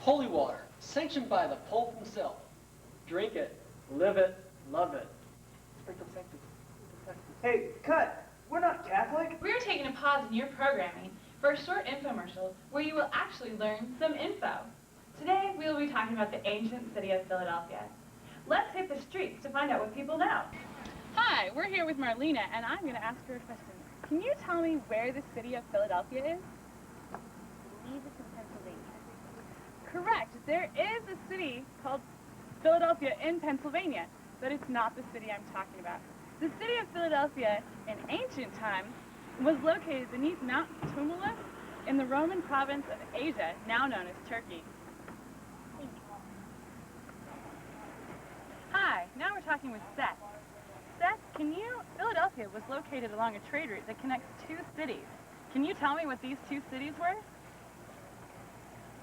Holy water, sanctioned by the Pope himself. Drink it, live it, love it. Hey, cut! We're not Catholic. We're taking a pause in your programming for a short infomercial where you will actually learn some info. Today, we will be talking about the ancient city of Philadelphia. Let's hit the streets to find out what people know. Hi, we're here with Marlena, and I'm going to ask her a question. Can you tell me where the city of Philadelphia is? I believe it's in Pennsylvania. Correct. There is a city called Philadelphia in Pennsylvania, but it's not the city I'm talking about. The city of Philadelphia in ancient times was located beneath Mount Tumulus in the Roman province of Asia, now known as Turkey. Hi, now we're talking with Seth. Seth, Philadelphia was located along a trade route that connects two cities. Can you tell me what these two cities were?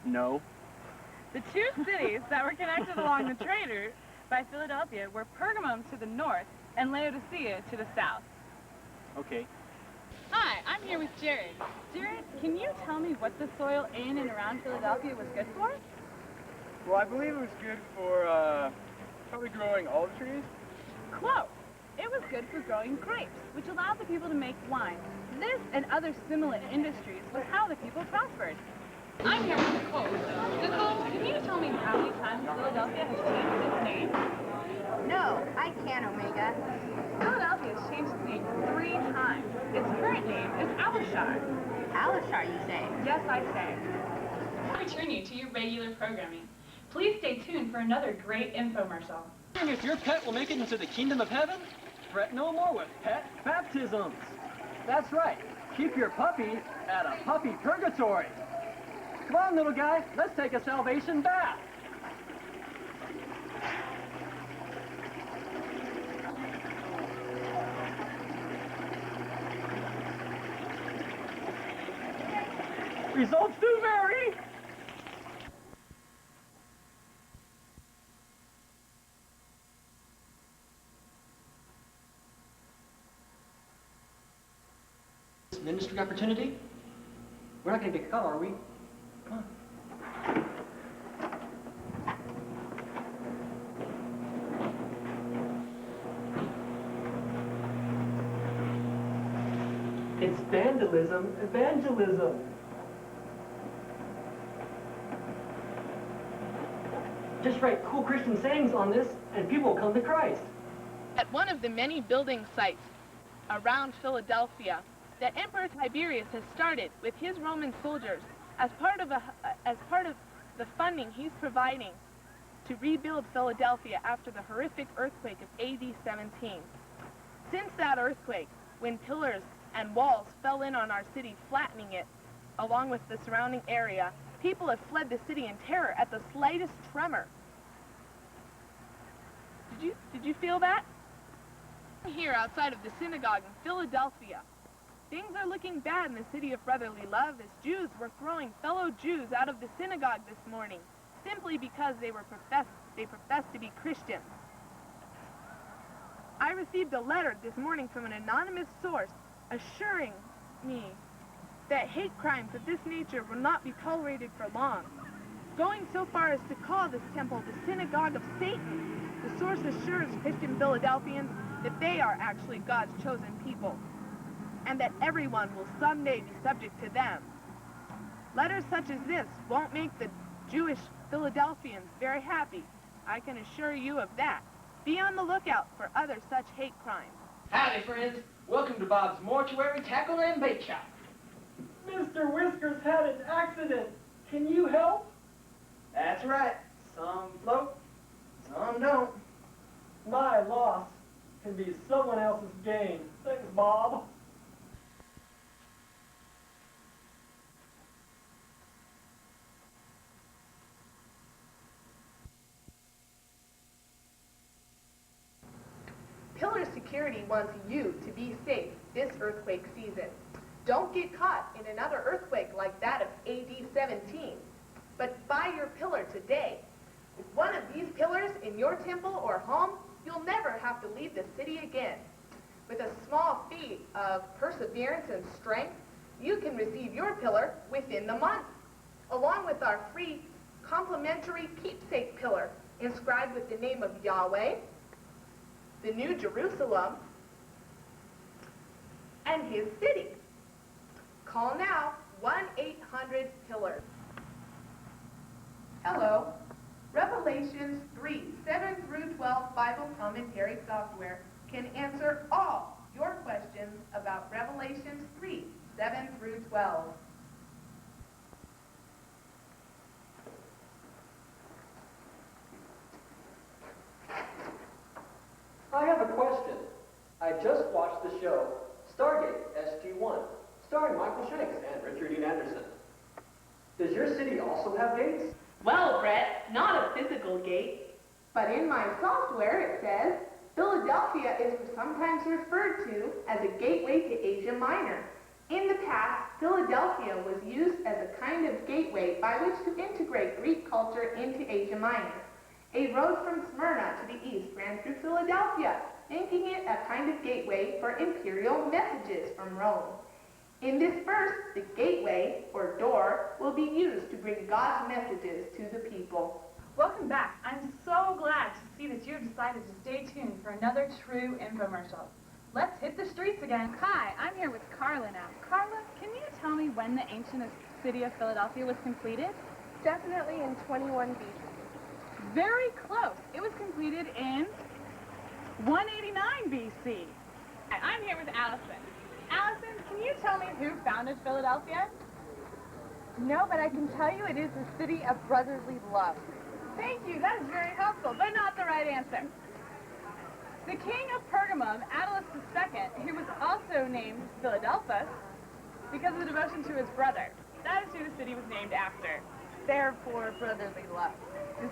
No. The two cities that were connected along the trade route by Philadelphia were Pergamum to the north and Laodicea to the south. Okay. Hi, I'm here with Jared. Jared, can you tell me what the soil in and around Philadelphia was good for? Well, I believe it was good for, probably growing olive trees. Close. It was good for growing grapes, which allowed the people to make wine. This and other similar industries was how the people prospered. I'm here with Nicole. Nicole, can you tell me how many times Philadelphia has changed its name? No, I can't, Omega. Philadelphia has changed its name 3 times. Its current name is Alashar. Alashar, you say? Yes, I say. I'll return you to your regular programming. Please stay tuned for another great infomercial. If your pet will make it into the kingdom of heaven, fret no more with pet baptisms. That's right. Keep your puppy at a puppy purgatory. Come on, little guy. Let's take a salvation bath. Results do vary. Ministry opportunity? We're not going to get caught, are we? Come on. It's vandalism, evangelism. Just write cool Christian sayings on this, and people will come to Christ. At one of the many building sites around Philadelphia that Emperor Tiberius has started with his Roman soldiers as part of the funding he's providing to rebuild Philadelphia after the horrific earthquake of AD 17. Since that earthquake, when pillars and walls fell in on our city, flattening it along with the surrounding area, people have fled the city in terror at the slightest tremor. Did you feel that? Here outside of the synagogue in Philadelphia, things are looking bad in the city of brotherly love as Jews were throwing fellow Jews out of the synagogue this morning simply because they professed to be Christians. I received a letter this morning from an anonymous source assuring me that hate crimes of this nature will not be tolerated for long, going so far as to call this temple the synagogue of Satan. The source assures Christian Philadelphians that they are actually God's chosen people, and that everyone will someday be subject to them. Letters such as this won't make the Jewish Philadelphians very happy. I can assure you of that. Be on the lookout for other such hate crimes. Howdy, friends. Welcome to Bob's Mortuary Tackle and Bait Shop. Mr. Whiskers had an accident. Can you help? That's right. Some float, some don't. My loss can be someone else's gain. Thanks, Bob. Pillar Security wants you to be safe this earthquake season. Don't get caught in another earthquake like that of AD 17. But buy your pillar today. With one of these pillars in your temple or home, you'll never have to leave the city again. With a small fee of perseverance and strength, you can receive your pillar within the month. Along with our free complimentary keepsake pillar inscribed with the name of Yahweh, the New Jerusalem, and his city. Call now 1-800-PILLAR. Hello. Revelations 3, 7 through 12 Bible commentary software can answer all your questions about Revelations 3, 7 through 12. I have a question. I just watched the show Stargate SG-1, starring Michael Shanks and Richard Dean Anderson. Does your city also have gates? Well, Brett, not a physical gate. But in my software it says, Philadelphia is sometimes referred to as a gateway to Asia Minor. In the past, Philadelphia was used as a kind of gateway by which to integrate Greek culture into Asia Minor. A road from Smyrna to the east ran through Philadelphia, making it a kind of gateway for imperial messages from Rome. In this verse, the gateway, or door, will be used to bring God's messages to the people. Welcome back. I'm so glad to see that you've decided to stay tuned for another true infomercial. Let's hit the streets again. Hi, I'm here with Carla now. Carla, can you tell me when the ancient city of Philadelphia was completed? Definitely in 21 BC. Very close. It was completed in 189 BC. I'm here with Allison. Allison, can you tell me who founded Philadelphia? No, but I can tell you it is a city of brotherly love. Thank you. That is very helpful, but not the right answer. The king of Pergamum, Attalus II, who was also named Philadelphus because of the devotion to his brother. That is who the city was named after. Therefore, brotherly love.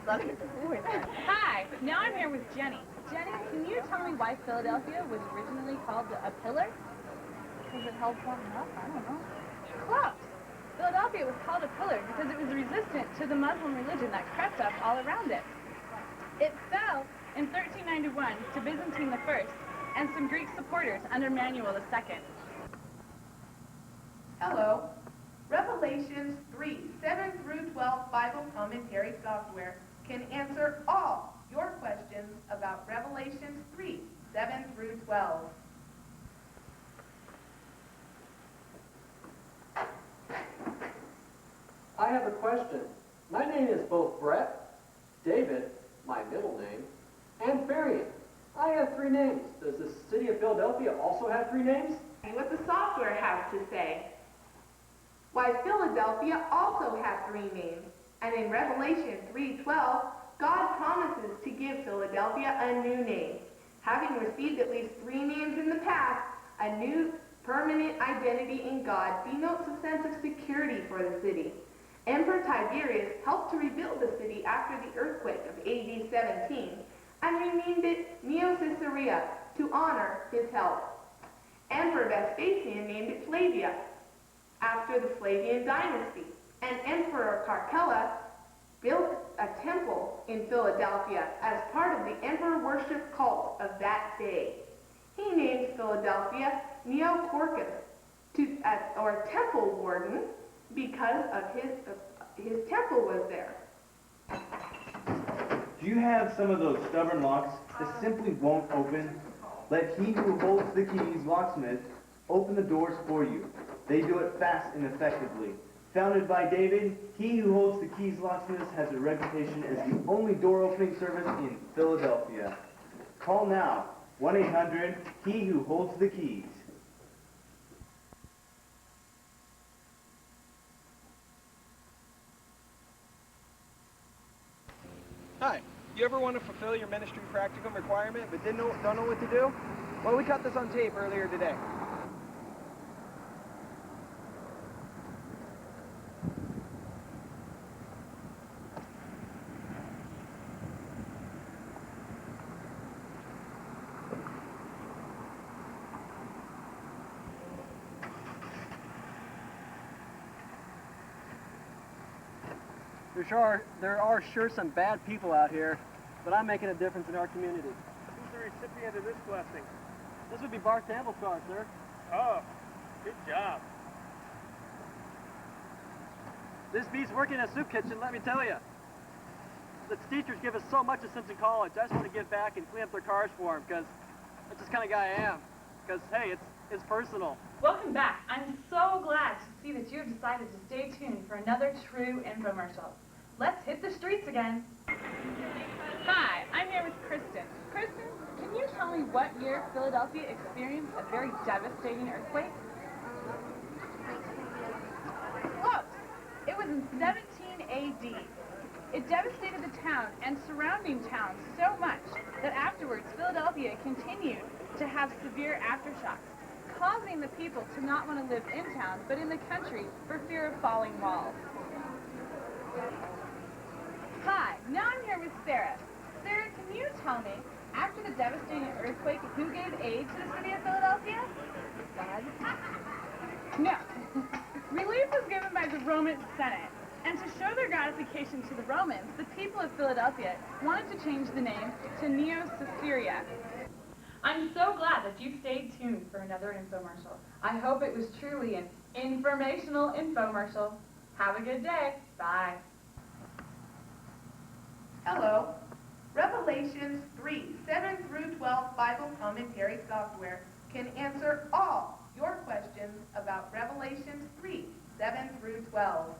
Hi, now I'm here with Jenny. Jenny, can you tell me why Philadelphia was originally called a pillar? Because it held something up? I don't know. Close. Philadelphia was called a pillar because it was resistant to the Muslim religion that crept up all around it. It fell in 1391 to Byzantine I and some Greek supporters under Manuel II. Hello. Revelations 3, 7 through 12 Bible commentary software can answer all your questions about Revelations 3, 7 through 12. I have a question. My name is both Brett, David, my middle name, and Farian. I have 3 names. Does the city of Philadelphia also have 3 names? See what the software has to say. Why, Philadelphia also has 3 names, and in Revelation 3:12, God promises to give Philadelphia a new name. Having received at least 3 names in the past, a new permanent identity in God denotes a sense of security for the city. Emperor Tiberius helped to rebuild the city after the earthquake of AD 17 and renamed it Neo-Caesarea to honor his help. Emperor Vespasian named it Flavia after the Flavian dynasty, and Emperor Caracalla built a temple in Philadelphia as part of the emperor worship cult of that day. He named Philadelphia Neocorcus, or temple warden, because of his temple was there. Do you have some of those stubborn locks that simply won't open? Let he who holds the keys, locksmith, open the doors for you. They do it fast and effectively. Founded by David, he who holds the keys, locksmith, has a reputation as the only door opening service in Philadelphia. Call now, 1-800, he who holds the keys. Hi, you ever want to fulfill your ministry practicum requirement but don't know what to do? Well, we caught this on tape earlier today. There are sure some bad people out here, but I'm making a difference in our community. Who's the recipient of this blessing? This would be Barth Campbell's car, sir. Oh, good job. This beats working in a soup kitchen, let me tell you. the teachers give us so much of since in college. I just want to give back and clean up their cars for them because that's just the kind of guy I am. Because, hey, it's personal. Welcome back. I'm so glad to see that you've decided to stay tuned for another true infomercial. Let's hit the streets again. Hi, I'm here with Kristen. Kristen, can you tell me what year Philadelphia experienced a very devastating earthquake? Close. It was in 17 AD. It devastated the town and surrounding towns so much that afterwards Philadelphia continued to have severe aftershocks, causing the people to not want to live in town but in the country for fear of falling walls. Hi, now I'm here with Sarah. Sarah, can you tell me, after the devastating earthquake, who gave aid to the city of Philadelphia? God? No. Relief was given by the Roman Senate. And to show their gratification to the Romans, the people of Philadelphia wanted to change the name to Neo-Caesarea. I'm so glad that you stayed tuned for another infomercial. I hope it was truly an informational infomercial. Have a good day. Bye. Hello. Revelations 3, 7 through 12 Bible commentary software can answer all your questions about Revelations 3, 7 through 12.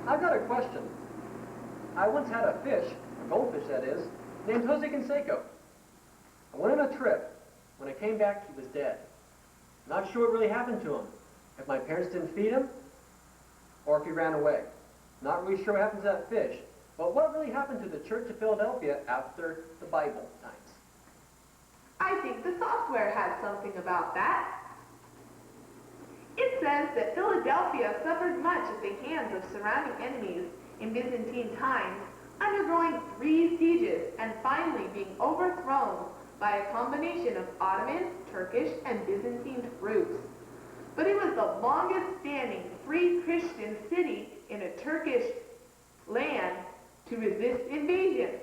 I've got a question. I once had a fish, a goldfish that is, named Jose Canseco. I went on a trip. When I came back, he was dead. Not sure what really happened to him. If my parents didn't feed him, or if he ran away. Not really sure what happened to that fish. But what really happened to the Church of Philadelphia after the Bible times? I think the software has something about that. It says that Philadelphia suffered much at the hands of surrounding enemies in Byzantine times, undergoing 3 sieges and finally being overthrown by a combination of Ottoman, Turkish, and Byzantine troops. But it was the longest standing free Christian city in a Turkish land to resist invasion.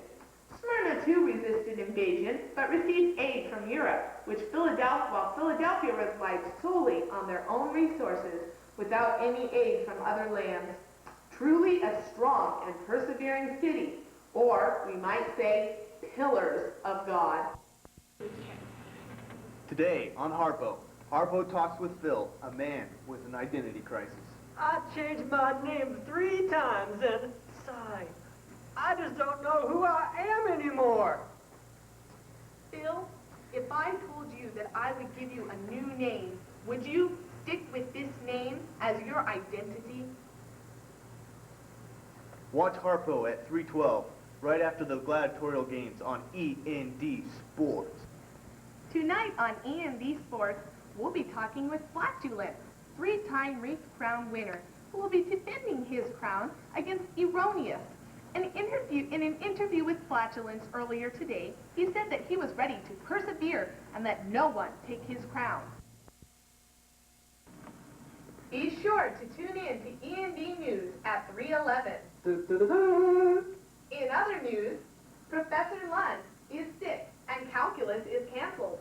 Smyrna too resisted invasion, but received aid from Europe, while Philadelphia relied solely on their own resources without any aid from other lands. Truly a strong and persevering city, or we might say, pillars of God. Today on Harpo, Harpo talks with Phil, a man with an identity crisis. I changed my name 3 times and sigh. I just don't know who I am anymore. Phil, if I told you that I would give you a new name, would you stick with this name as your identity? Watch Harpo at 3:12, right after the gladiatorial games on END Sports. Tonight on END Sports, we'll be talking with Flatulence, 3-time Wreath Crown winner, who will be defending his crown against Erroneous. In an interview with Flatulence earlier today, he said that he was ready to persevere and let no one take his crown. Be sure to tune in to END News at 3:11. In other news, Professor Lund is sick and calculus is canceled.